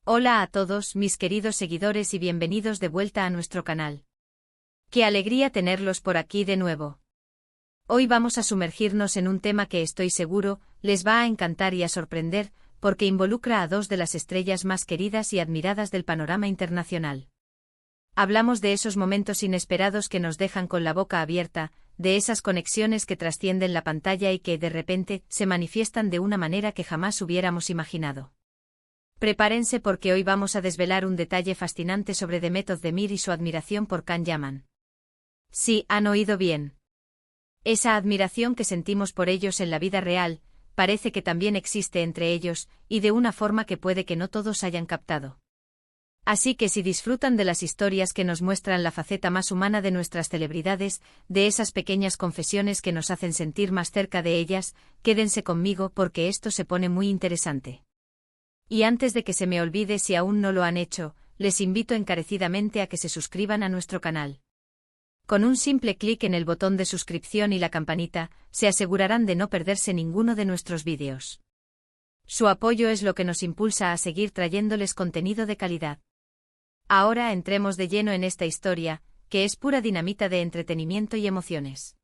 Hola a todos mis queridos seguidores y bienvenidos de vuelta a nuestro canal. Qué alegría tenerlos por aquí de nuevo. Hoy vamos a sumergirnos en un tema que estoy seguro les va a encantar y a sorprender, porque involucra a dos de las estrellas más queridas y admiradas del panorama internacional. Hablamos de esos momentos inesperados que nos dejan con la boca abierta, de esas conexiones que trascienden la pantalla y que, de repente, se manifiestan de una manera que jamás hubiéramos imaginado. Prepárense porque hoy vamos a desvelar un detalle fascinante sobre Demet Özdemir y su admiración por Can Yaman. Sí, han oído bien. Esa admiración que sentimos por ellos en la vida real, parece que también existe entre ellos, y de una forma que puede que no todos hayan captado. Así que si disfrutan de las historias que nos muestran la faceta más humana de nuestras celebridades, de esas pequeñas confesiones que nos hacen sentir más cerca de ellas, quédense conmigo porque esto se pone muy interesante. Y antes de que se me olvide, si aún no lo han hecho, les invito encarecidamente a que se suscriban a nuestro canal. Con un simple clic en el botón de suscripción y la campanita, se asegurarán de no perderse ninguno de nuestros vídeos. Su apoyo es lo que nos impulsa a seguir trayéndoles contenido de calidad. Ahora entremos de lleno en esta historia, que es pura dinamita de entretenimiento y emociones.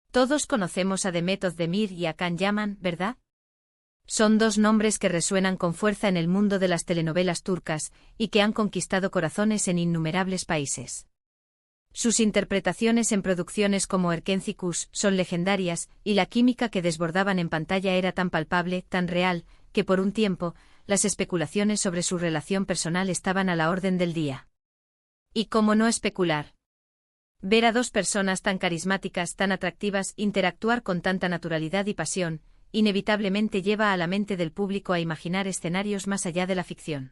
Todos conocemos a Demet Özdemir y a Can Yaman, ¿verdad? Son dos nombres que resuenan con fuerza en el mundo de las telenovelas turcas, y que han conquistado corazones en innumerables países. Sus interpretaciones en producciones como Erkenci son legendarias, y la química que desbordaban en pantalla era tan palpable, tan real, que por un tiempo, las especulaciones sobre su relación personal estaban a la orden del día. ¿Y cómo no especular? Ver a dos personas tan carismáticas, tan atractivas, interactuar con tanta naturalidad y pasión, inevitablemente lleva a la mente del público a imaginar escenarios más allá de la ficción.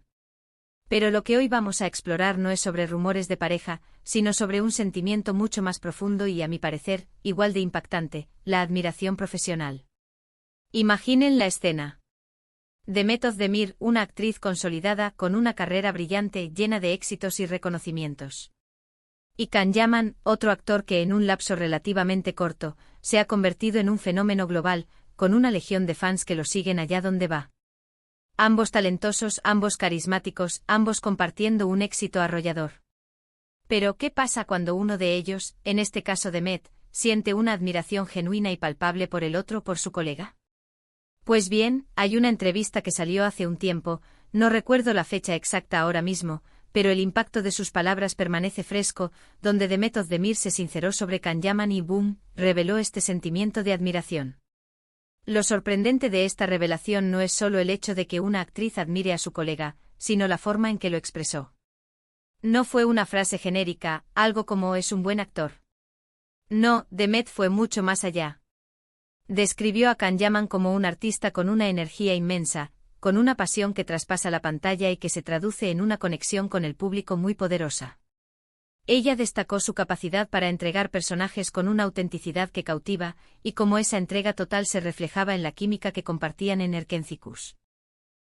Pero lo que hoy vamos a explorar no es sobre rumores de pareja, sino sobre un sentimiento mucho más profundo y, a mi parecer, igual de impactante, la admiración profesional. Imaginen la escena. Demet Özdemir, una actriz consolidada con una carrera brillante llena de éxitos y reconocimientos. Y Can Yaman, otro actor que en un lapso relativamente corto, se ha convertido en un fenómeno global, con una legión de fans que lo siguen allá donde va. Ambos talentosos, ambos carismáticos, ambos compartiendo un éxito arrollador. Pero ¿qué pasa cuando uno de ellos, en este caso Demet, siente una admiración genuina y palpable por el otro, por su colega? Pues bien, hay una entrevista que salió hace un tiempo, no recuerdo la fecha exacta ahora mismo, pero el impacto de sus palabras permanece fresco, donde Demet Özdemir se sinceró sobre Can Yaman y boom, reveló este sentimiento de admiración. Lo sorprendente de esta revelación no es solo el hecho de que una actriz admire a su colega, sino la forma en que lo expresó. No fue una frase genérica, algo como «es un buen actor». No, Demet fue mucho más allá. Describió a Can Yaman como un artista con una energía inmensa, con una pasión que traspasa la pantalla y que se traduce en una conexión con el público muy poderosa. Ella destacó su capacidad para entregar personajes con una autenticidad que cautiva, y cómo esa entrega total se reflejaba en la química que compartían en Erkenci.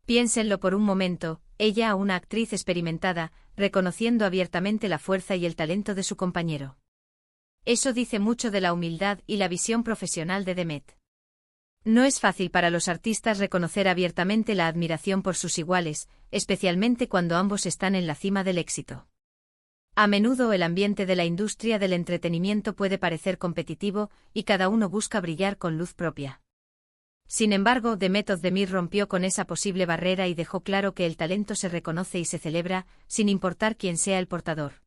Piénsenlo por un momento, ella, una actriz experimentada, reconociendo abiertamente la fuerza y el talento de su compañero. Eso dice mucho de la humildad y la visión profesional de Demet. No es fácil para los artistas reconocer abiertamente la admiración por sus iguales, especialmente cuando ambos están en la cima del éxito. A menudo el ambiente de la industria del entretenimiento puede parecer competitivo, y cada uno busca brillar con luz propia. Sin embargo, Demet Özdemir rompió con esa posible barrera y dejó claro que el talento se reconoce y se celebra, sin importar quién sea el portador.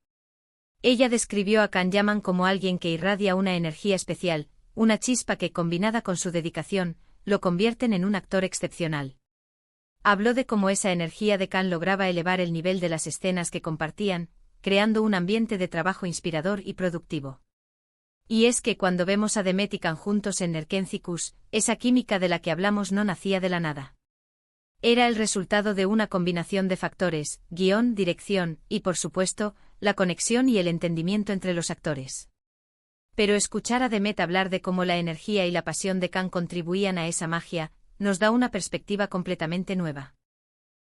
Ella describió a Can Yaman como alguien que irradia una energía especial, una chispa que, combinada con su dedicación, lo convierten en un actor excepcional. Habló de cómo esa energía de Can lograba elevar el nivel de las escenas que compartían, creando un ambiente de trabajo inspirador y productivo. Y es que cuando vemos a Demet y Can juntos en Erkenci, esa química de la que hablamos no nacía de la nada. Era el resultado de una combinación de factores, guión, dirección, y por supuesto, la conexión y el entendimiento entre los actores. Pero escuchar a Demet hablar de cómo la energía y la pasión de Can contribuían a esa magia, nos da una perspectiva completamente nueva.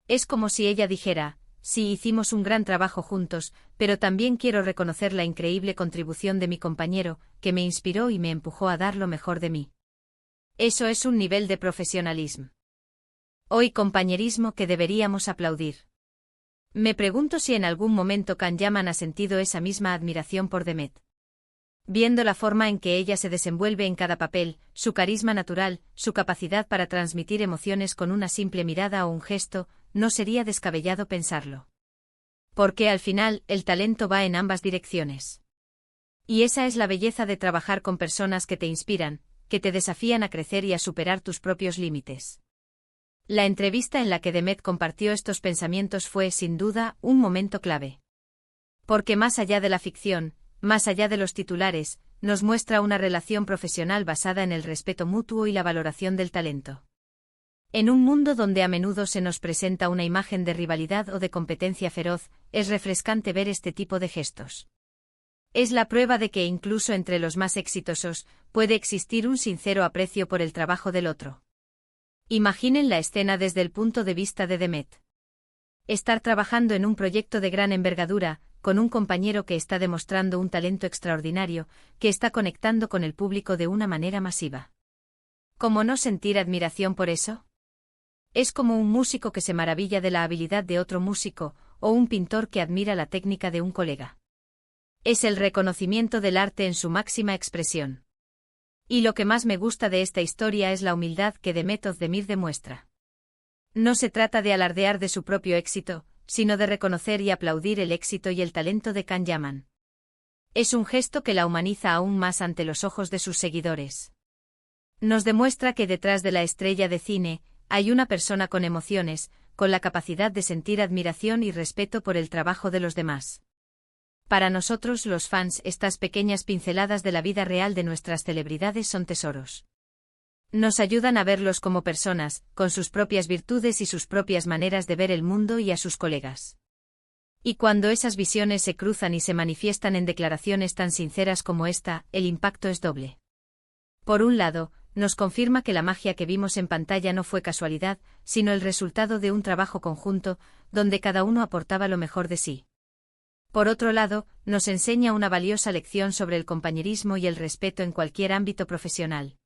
Es como si ella dijera: sí, hicimos un gran trabajo juntos, pero también quiero reconocer la increíble contribución de mi compañero, que me inspiró y me empujó a dar lo mejor de mí. Eso es un nivel de profesionalismo. Hoy compañerismo que deberíamos aplaudir. Me pregunto si en algún momento Can Yaman ha sentido esa misma admiración por Demet. Viendo la forma en que ella se desenvuelve en cada papel, su carisma natural, su capacidad para transmitir emociones con una simple mirada o un gesto, no sería descabellado pensarlo. Porque al final, el talento va en ambas direcciones. Y esa es la belleza de trabajar con personas que te inspiran, que te desafían a crecer y a superar tus propios límites. La entrevista en la que Demet compartió estos pensamientos fue, sin duda, un momento clave. Porque más allá de la ficción, más allá de los titulares, nos muestra una relación profesional basada en el respeto mutuo y la valoración del talento. En un mundo donde a menudo se nos presenta una imagen de rivalidad o de competencia feroz, es refrescante ver este tipo de gestos. Es la prueba de que incluso entre los más exitosos, puede existir un sincero aprecio por el trabajo del otro. Imaginen la escena desde el punto de vista de Demet. Estar trabajando en un proyecto de gran envergadura, con un compañero que está demostrando un talento extraordinario, que está conectando con el público de una manera masiva. ¿Cómo no sentir admiración por eso? Es como un músico que se maravilla de la habilidad de otro músico, o un pintor que admira la técnica de un colega. Es el reconocimiento del arte en su máxima expresión. Y lo que más me gusta de esta historia es la humildad que Demet Özdemir demuestra. No se trata de alardear de su propio éxito, sino de reconocer y aplaudir el éxito y el talento de Can Yaman. Es un gesto que la humaniza aún más ante los ojos de sus seguidores. Nos demuestra que detrás de la estrella de cine, hay una persona con emociones, con la capacidad de sentir admiración y respeto por el trabajo de los demás. Para nosotros los fans, estas pequeñas pinceladas de la vida real de nuestras celebridades son tesoros. Nos ayudan a verlos como personas, con sus propias virtudes y sus propias maneras de ver el mundo y a sus colegas. Y cuando esas visiones se cruzan y se manifiestan en declaraciones tan sinceras como esta, el impacto es doble. Por un lado, nos confirma que la magia que vimos en pantalla no fue casualidad, sino el resultado de un trabajo conjunto, donde cada uno aportaba lo mejor de sí. Por otro lado, nos enseña una valiosa lección sobre el compañerismo y el respeto en cualquier ámbito profesional.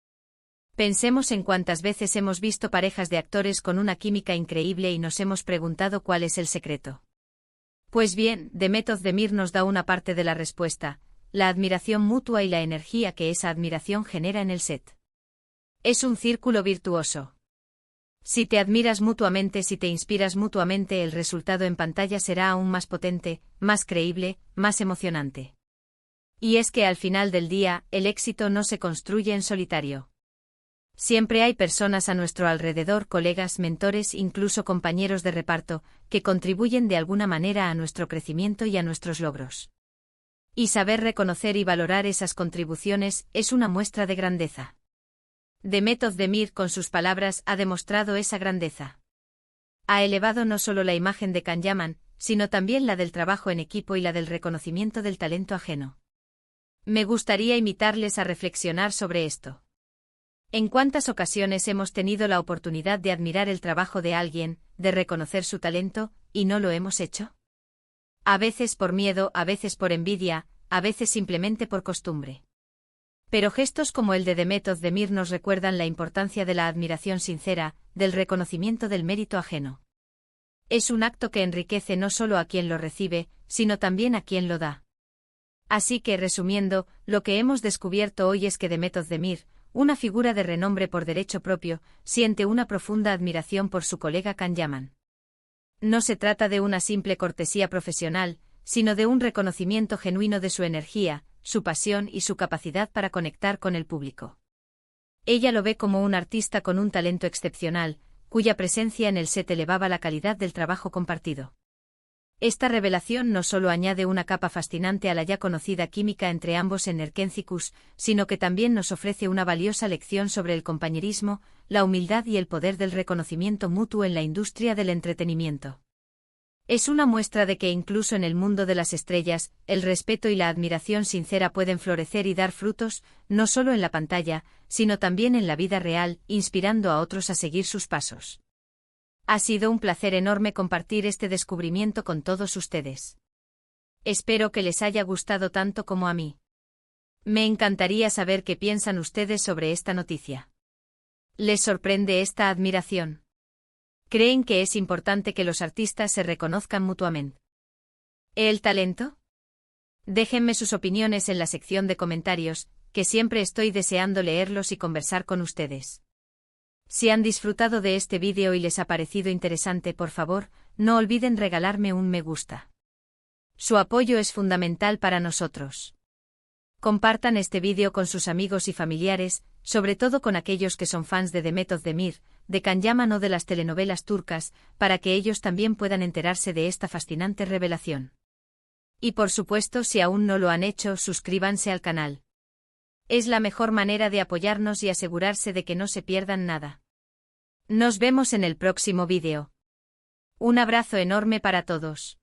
Pensemos en cuántas veces hemos visto parejas de actores con una química increíble y nos hemos preguntado cuál es el secreto. Pues bien, Demet Özdemir nos da una parte de la respuesta, la admiración mutua y la energía que esa admiración genera en el set. Es un círculo virtuoso. Si te admiras mutuamente, si te inspiras mutuamente, el resultado en pantalla será aún más potente, más creíble, más emocionante. Y es que al final del día, el éxito no se construye en solitario. Siempre hay personas a nuestro alrededor, colegas, mentores, incluso compañeros de reparto, que contribuyen de alguna manera a nuestro crecimiento y a nuestros logros. Y saber reconocer y valorar esas contribuciones es una muestra de grandeza. Demet Özdemir, con sus palabras, ha demostrado esa grandeza. Ha elevado no solo la imagen de Can Yaman, sino también la del trabajo en equipo y la del reconocimiento del talento ajeno. Me gustaría invitarles a reflexionar sobre esto. ¿En cuántas ocasiones hemos tenido la oportunidad de admirar el trabajo de alguien, de reconocer su talento, y no lo hemos hecho? A veces por miedo, a veces por envidia, a veces simplemente por costumbre. Pero gestos como el de Demet Özdemir nos recuerdan la importancia de la admiración sincera, del reconocimiento del mérito ajeno. Es un acto que enriquece no solo a quien lo recibe, sino también a quien lo da. Así que, resumiendo, lo que hemos descubierto hoy es que Demet Özdemir, una figura de renombre por derecho propio, siente una profunda admiración por su colega Can Yaman. No se trata de una simple cortesía profesional, sino de un reconocimiento genuino de su energía, su pasión y su capacidad para conectar con el público. Ella lo ve como un artista con un talento excepcional, cuya presencia en el set elevaba la calidad del trabajo compartido. Esta revelación no solo añade una capa fascinante a la ya conocida química entre ambos en Erkencicus, sino que también nos ofrece una valiosa lección sobre el compañerismo, la humildad y el poder del reconocimiento mutuo en la industria del entretenimiento. Es una muestra de que incluso en el mundo de las estrellas, el respeto y la admiración sincera pueden florecer y dar frutos, no solo en la pantalla, sino también en la vida real, inspirando a otros a seguir sus pasos. Ha sido un placer enorme compartir este descubrimiento con todos ustedes. Espero que les haya gustado tanto como a mí. Me encantaría saber qué piensan ustedes sobre esta noticia. ¿Les sorprende esta admiración? ¿Creen que es importante que los artistas se reconozcan mutuamente? ¿El talento? Déjenme sus opiniones en la sección de comentarios, que siempre estoy deseando leerlos y conversar con ustedes. Si han disfrutado de este vídeo y les ha parecido interesante, por favor, no olviden regalarme un me gusta. Su apoyo es fundamental para nosotros. Compartan este vídeo con sus amigos y familiares, sobre todo con aquellos que son fans de Demet Özdemir, de Can Yaman o de las telenovelas turcas, para que ellos también puedan enterarse de esta fascinante revelación. Y por supuesto, si aún no lo han hecho, suscríbanse al canal. Es la mejor manera de apoyarnos y asegurarse de que no se pierdan nada. Nos vemos en el próximo vídeo. Un abrazo enorme para todos.